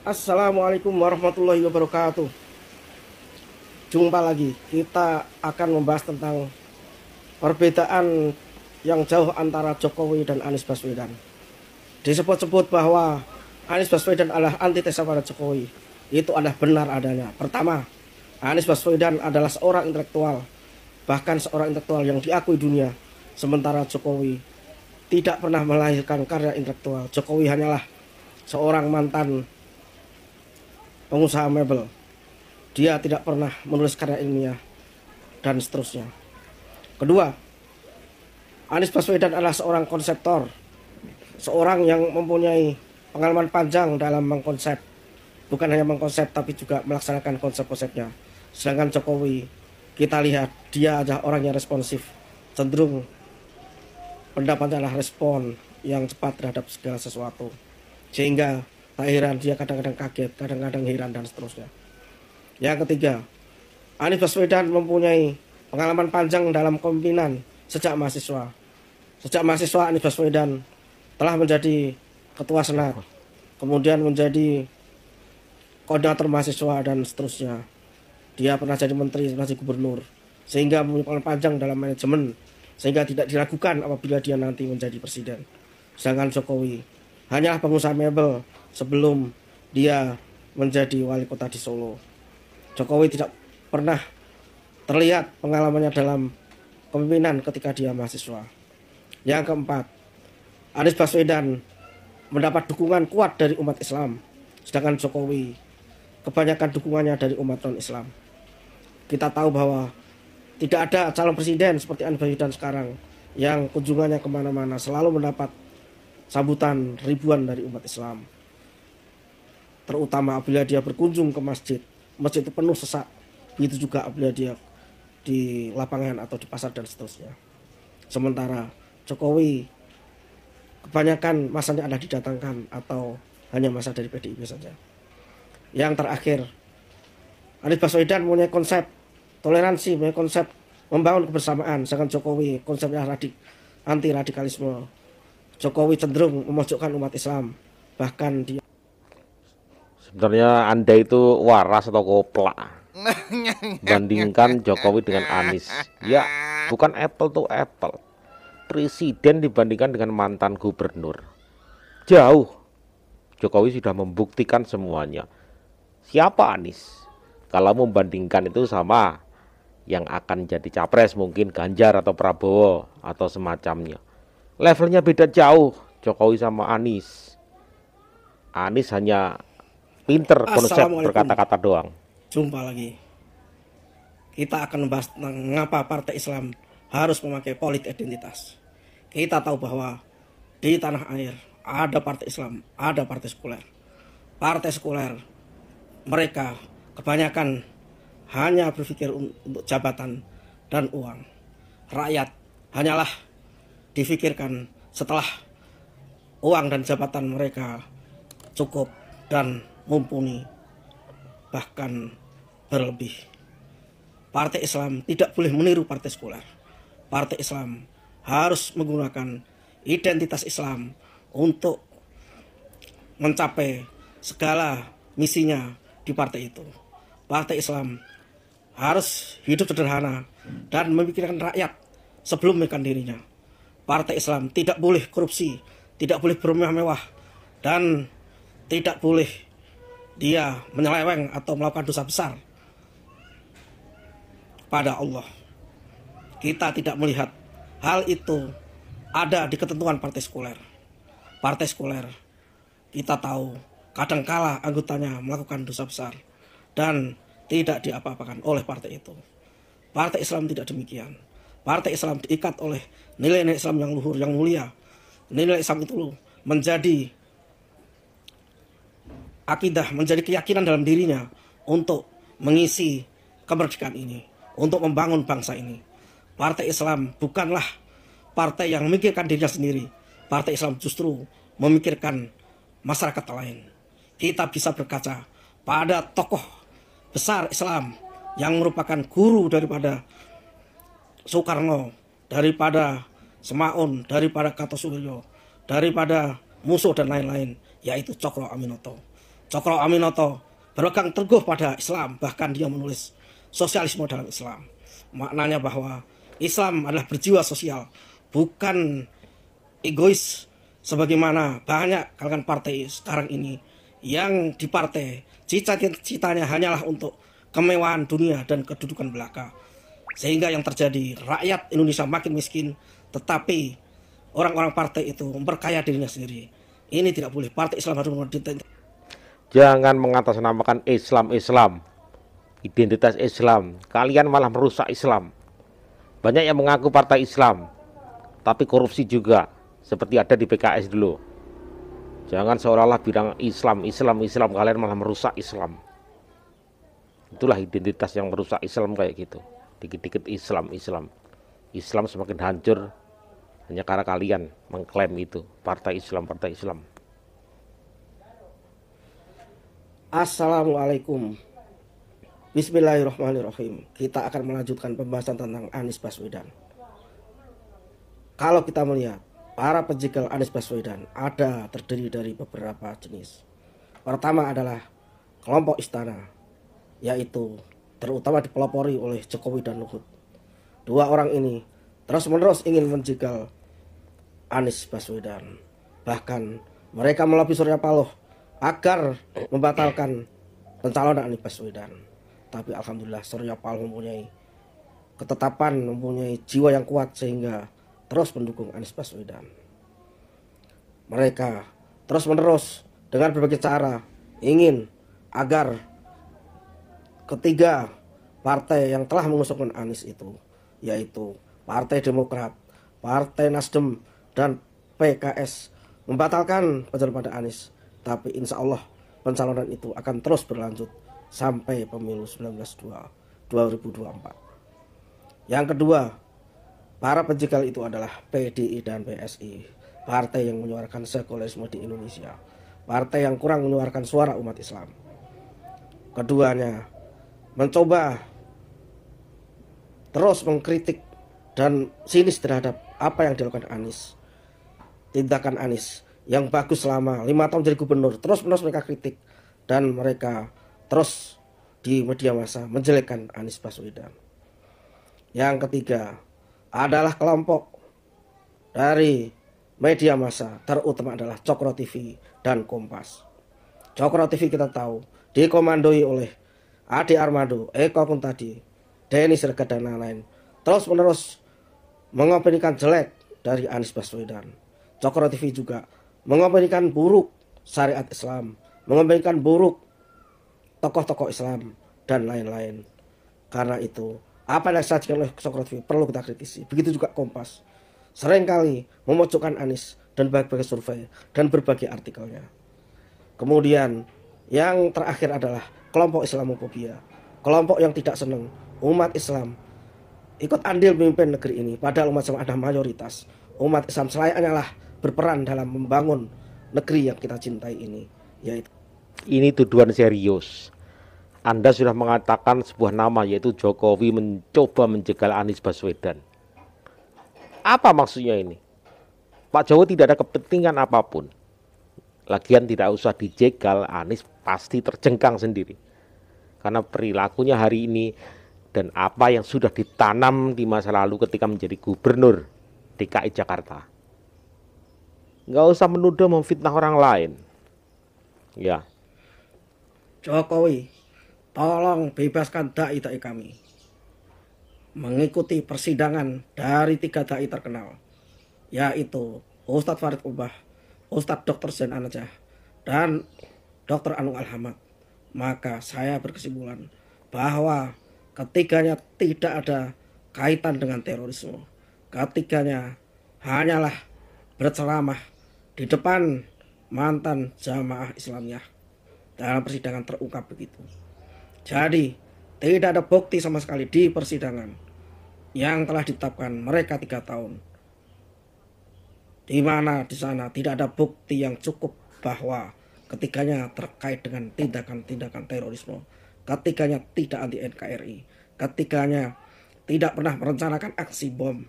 Assalamualaikum warahmatullahi wabarakatuh. Jumpa lagi. Kita akan membahas tentang perbedaan yang jauh antara Jokowi dan Anies Baswedan. Disebut-sebut bahwa Anies Baswedan adalah antitesa pada Jokowi. Itu adalah benar adanya. Pertama, Anies Baswedan adalah seorang intelektual, bahkan seorang intelektual yang diakui dunia. Sementara Jokowi tidak pernah melahirkan karya intelektual. Jokowi hanyalah seorang mantan pengusaha mebel. Dia tidak pernah menulis karya ilmiah dan seterusnya. Kedua, Anies Baswedan adalah seorang konseptor, seorang yang mempunyai pengalaman panjang dalam mengkonsep, bukan hanya mengkonsep tapi juga melaksanakan konsep-konsepnya. Sedangkan Jokowi, kita lihat dia adalah orang yang responsif, cenderung pendapatnya adalah respon yang cepat terhadap segala sesuatu, sehingga tak heran dia kadang-kadang kaget, kadang-kadang heran dan seterusnya. Yang ketiga, Anies Baswedan mempunyai pengalaman panjang dalam kepemimpinan sejak mahasiswa. Sejak mahasiswa Anies Baswedan telah menjadi ketua senat, kemudian menjadi koordinator mahasiswa dan seterusnya. Dia pernah jadi menteri, pernah jadi gubernur, sehingga mempunyai pengalaman panjang dalam manajemen, sehingga tidak diragukan apabila dia nanti menjadi presiden. Sedangkan Jokowi hanyalah pengusaha mebel sebelum dia menjadi wali kota di Solo. Jokowi tidak pernah terlihat pengalamannya dalam kepemimpinan ketika dia mahasiswa. Yang keempat, Anies Baswedan mendapat dukungan kuat dari umat Islam, sedangkan Jokowi kebanyakan dukungannya dari umat non-Islam. Kita tahu bahwa tidak ada calon presiden seperti Anies Baswedan sekarang yang kunjungannya kemana-mana selalu mendapat sambutan ribuan dari umat Islam. Terutama apabila dia berkunjung ke masjid, masjid itu penuh sesak. Begitu juga apabila dia di lapangan atau di pasar dan seterusnya. Sementara Jokowi kebanyakan masanya adalah didatangkan atau hanya masa dari PDIP saja. Yang terakhir, Anies Baswedan punya konsep toleransi, punya konsep membangun kebersamaan. Sedangkan Jokowi konsepnya anti radikalisme. Jokowi cenderung memojokkan umat Islam. Bahkan dia Sebenarnya Anda itu waras atau koplak. Bandingkan Jokowi dengan Anies. Ya, bukan apple to apple. Presiden dibandingkan dengan mantan gubernur. Jauh. Jokowi sudah membuktikan semuanya. Siapa Anies? Kalau membandingkan itu sama yang akan jadi capres mungkin Ganjar atau Prabowo atau semacamnya. Levelnya beda jauh Jokowi sama Anies. Anies hanya pinter konsep Assalamualaikum. berkata-kata doang. Jumpa lagi. Kita akan membahas tentang mengapa partai Islam harus memakai politik identitas. Kita tahu bahwa di tanah air ada partai Islam, ada partai sekuler. Partai sekuler mereka kebanyakan hanya berpikir untuk jabatan dan uang. Rakyat hanyalah difikirkan setelah uang dan jabatan mereka cukup dan mumpuni, bahkan berlebih. Partai Islam tidak boleh meniru partai sekuler. Partai Islam harus menggunakan identitas Islam untuk mencapai segala misinya di partai itu. Partai Islam harus hidup sederhana dan memikirkan rakyat sebelum memikirkan dirinya. Partai Islam tidak boleh korupsi, tidak boleh bermewah-mewah, dan tidak boleh dia menyeleweng atau melakukan dosa besar pada Allah. Kita tidak melihat hal itu ada di ketentuan partai sekuler. Partai sekuler kita tahu kadangkala anggotanya melakukan dosa besar dan tidak diapa-apakan oleh partai itu. Partai Islam tidak demikian. Partai Islam diikat oleh nilai-nilai Islam yang luhur, yang mulia. Nilai Islam itu menjadi akidah, menjadi keyakinan dalam dirinya untuk mengisi kemerdekaan ini, untuk membangun bangsa ini. Partai Islam bukanlah partai yang memikirkan dirinya sendiri. Partai Islam justru memikirkan masyarakat lain. Kita bisa berkaca pada tokoh besar Islam yang merupakan guru daripada Soekarno, daripada Semaun, daripada Kartosuryo, daripada Musuh dan lain-lain, yaitu Cokro Aminoto. Cokro Aminoto berpegang teguh pada Islam, bahkan dia menulis sosialisme dalam Islam. Maknanya bahwa Islam adalah berjiwa sosial, bukan egois sebagaimana banyak kalangan partai sekarang ini yang di partai cita-citanya hanyalah untuk kemewahan dunia dan kedudukan belaka, sehingga yang terjadi rakyat Indonesia makin miskin, tetapi orang-orang partai itu memperkaya dirinya sendiri. Ini tidak boleh. Partai Islam harus Jangan mengatasnamakan Islam, identitas Islam. Kalian malah merusak Islam. Banyak yang mengaku partai Islam, tapi korupsi juga, seperti ada di PKS dulu. Jangan seolah-olah bilang Islam, kalian malah merusak Islam. Itulah identitas yang merusak Islam kayak gitu. Dikit-dikit Islam semakin hancur hanya karena kalian mengklaim itu partai Islam. Assalamualaikum. Bismillahirrahmanirrahim. Kita akan melanjutkan pembahasan tentang Anies Baswedan. Kalau kita melihat para penjegal Anies Baswedan terdiri dari beberapa jenis. Pertama adalah kelompok istana, yaitu terutama dipelopori oleh Jokowi dan Luhut. Dua orang ini terus-menerus ingin menjegal Anies Baswedan. Bahkan mereka melobi Surya Paloh agar membatalkan pencalonan Anies Baswedan. Tapi alhamdulillah Surya Paloh mempunyai ketetapan, mempunyai jiwa yang kuat sehingga terus mendukung Anies Baswedan. Mereka terus-menerus dengan berbagai cara ingin agar ketiga partai yang telah mengusungkan Anies itu, yaitu Partai Demokrat, Partai Nasdem, dan PKS, membatalkan pencalonan pada Anies. Tapi insya Allah pencalonan itu akan terus berlanjut sampai pemilu 2024. Yang kedua, para penjegal itu adalah PDI dan PSI, partai yang menyuarakan sekularisme di Indonesia, partai yang kurang menyuarakan suara umat Islam. Keduanya mencoba terus mengkritik dan sinis terhadap apa yang dilakukan Anies. Tindakan Anies yang bagus selama 5 tahun jadi gubernur, terus-menerus mereka kritik dan mereka terus di media massa menjelekkan Anies Baswedan. Yang ketiga adalah kelompok dari media massa, terutama adalah Cokro TV dan Kompas. Cokro TV kita tahu dikomandoi oleh Ade Armando, Eko Kuntadi, Denny Siregar dan lain-lain, terus-menerus mengopinikan jelek dari Anies Baswedan. Cokro TV juga mengopinikan buruk syariat Islam, mengopinikan buruk tokoh-tokoh Islam dan lain-lain. Karena itu apa yang disajikan oleh Cokro TV perlu kita kritisi. Begitu juga Kompas, seringkali memojokkan Anies dan berbagai survei dan berbagai artikelnya. Kemudian yang terakhir adalah kelompok Islamofobia, kelompok yang tidak senang umat Islam ikut andil memimpin negeri ini, padahal umat Islam ada mayoritas. Umat Islam selayaknya lah berperan dalam membangun negeri yang kita cintai ini, yaitu. Ini tuduhan serius. Anda sudah mengatakan sebuah nama, yaitu Jokowi mencoba menjegal Anies Baswedan. Apa maksudnya ini? Pak Jokowi tidak ada kepentingan apapun. Lagian tidak usah dijegal, Anies pasti terjengkang sendiri. Karena perilakunya hari ini dan apa yang sudah ditanam di masa lalu ketika menjadi gubernur DKI Jakarta. Nggak usah menuduh memfitnah orang lain. Ya. Jokowi, tolong bebaskan dai-dai kami. Mengikuti persidangan dari 3 dai terkenal, yaitu Ustadz Farid Ubah, Ustadz Dr. Zain An-Najah, dan Dr. Anung Al-Hamad. Maka saya berkesimpulan bahwa ketiganya tidak ada kaitan dengan terorisme. Ketiganya hanyalah berceramah di depan mantan jamaah Islamiyah. Dalam persidangan terungkap begitu. Jadi tidak ada bukti sama sekali di persidangan yang telah ditetapkan mereka 3 tahun, di mana di sana tidak ada bukti yang cukup bahwa ketiganya terkait dengan tindakan-tindakan terorisme. Ketiganya tidak anti NKRI. Ketiganya tidak pernah merencanakan aksi bom,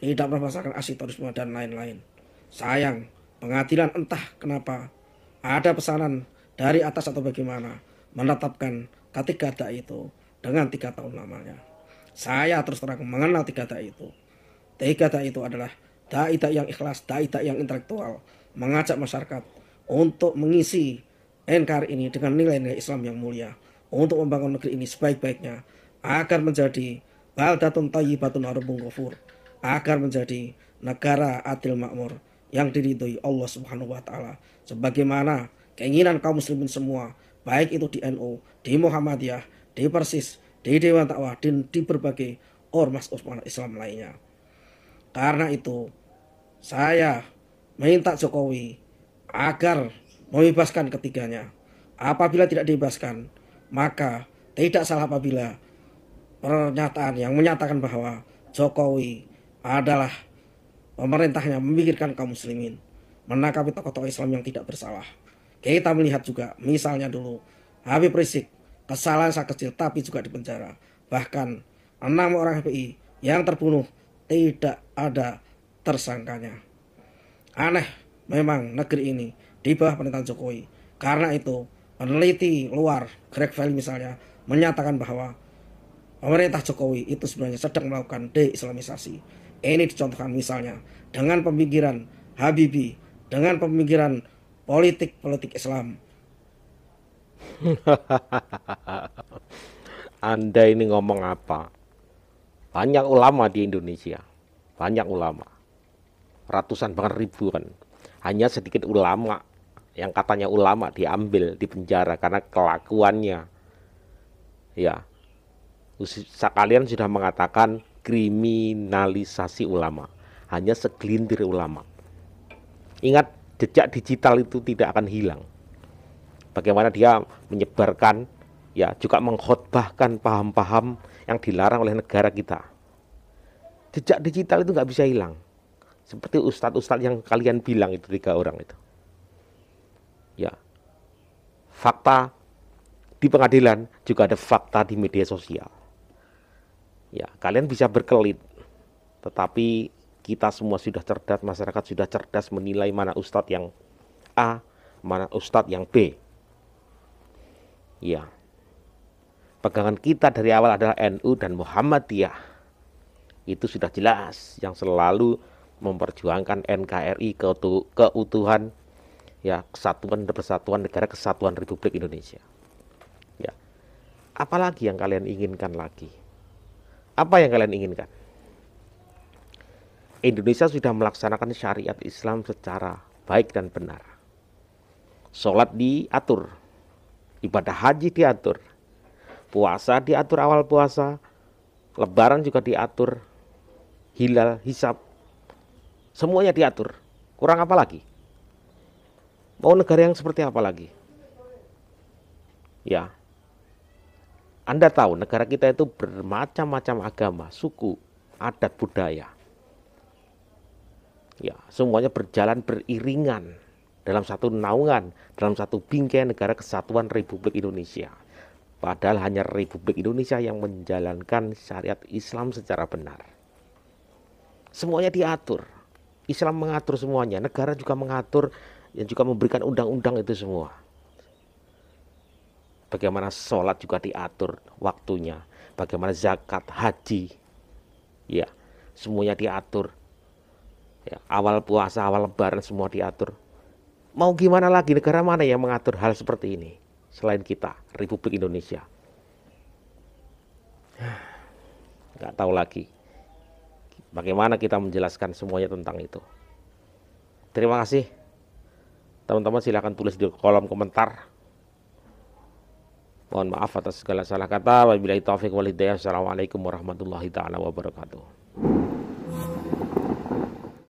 tidak pernah merasakan aksi terorisme dan lain-lain. Sayang, pengadilan entah kenapa ada pesanan dari atas atau bagaimana menetapkan ketiga dai itu dengan 3 tahun lamanya. Saya terus terang mengenal 3 dai itu. 3 dai itu adalah dai-dai yang ikhlas, dai-dai yang intelektual, mengajak masyarakat untuk mengisi NKRI ini dengan nilai-nilai Islam yang mulia, untuk membangun negeri ini sebaik-baiknya agar menjadi baldatun thayyibatun warabun ghafur, agar menjadi negara adil makmur yang diridhoi Allah Subhanahu wa taala, sebagaimana keinginan kaum muslimin semua, baik itu di NU, di Muhammadiyah, di Persis, di Dewan Dakwah, dan di berbagai ormas Islam lainnya. Karena itu saya minta Jokowi agar membebaskan ketiganya. Apabila tidak dibebaskan, maka tidak salah apabila pernyataan yang menyatakan bahwa Jokowi adalah pemerintahnya memikirkan kaum muslimin, menangkapi tokoh-tokoh Islam yang tidak bersalah. Kita melihat juga misalnya dulu Habib Rizik, kesalahan sangat kecil tapi juga dipenjara. Bahkan 6 orang FPI yang terbunuh tidak ada tersangkanya. Aneh memang negeri ini di bawah pemerintahan Jokowi. Karena itu peneliti luar, Greg Valley misalnya, menyatakan bahwa pemerintah Jokowi itu sebenarnya sedang melakukan deislamisasi. Ini dicontohkan misalnya dengan pemikiran Habibie, dengan pemikiran politik Islam. Anda ini ngomong apa? Banyak ulama di Indonesia, banyak ulama, ratusan bahkan ribuan. Hanya sedikit ulama yang katanya ulama diambil di penjara karena kelakuannya. Ya, kalian sudah mengatakan kriminalisasi ulama. Hanya segelintir ulama. Ingat, jejak digital itu tidak akan hilang. Bagaimana dia menyebarkan, ya juga mengkhotbahkan paham-paham yang dilarang oleh negara kita. Jejak digital itu nggak bisa hilang. Seperti ustadz-ustadz yang kalian bilang itu 3 orang itu. Ya, fakta di pengadilan juga ada fakta di media sosial. Ya, kalian bisa berkelit, tetapi kita semua sudah cerdas, masyarakat sudah cerdas menilai mana ustadz yang A, mana ustadz yang B. Ya, pegangan kita dari awal adalah NU dan Muhammadiyah. Itu sudah jelas, yang selalu memperjuangkan NKRI, keutuhan, ya, kesatuan dan persatuan negara kesatuan Republik Indonesia. Ya, apalagi yang kalian inginkan lagi? Apa yang kalian inginkan? Indonesia sudah melaksanakan syariat Islam secara baik dan benar. Sholat diatur, ibadah haji diatur, puasa diatur awal puasa, lebaran juga diatur, hilal, hisab, semuanya diatur. Kurang apa lagi? Mau negara yang seperti apa lagi? Ya, Anda tahu negara kita itu bermacam-macam agama, suku, adat, budaya. Ya, semuanya berjalan beriringan dalam satu naungan, dalam satu bingkai negara kesatuan Republik Indonesia. Padahal hanya Republik Indonesia yang menjalankan syariat Islam secara benar. Semuanya diatur. Islam mengatur semuanya, negara juga mengatur, yang juga memberikan undang-undang itu semua. Bagaimana sholat juga diatur waktunya, bagaimana zakat, haji, ya semuanya diatur. Ya, awal puasa, awal lebaran semua diatur. Mau gimana lagi, negara mana yang mengatur hal seperti ini selain kita, Republik Indonesia? Nggak tahu lagi bagaimana kita menjelaskan semuanya tentang itu. Terima kasih. Teman-teman silahkan tulis di kolom komentar. Mohon maaf atas segala salah kata. Wabillahi taufiq wal hidayah. Assalamualaikum warahmatullahi taala wabarakatuh.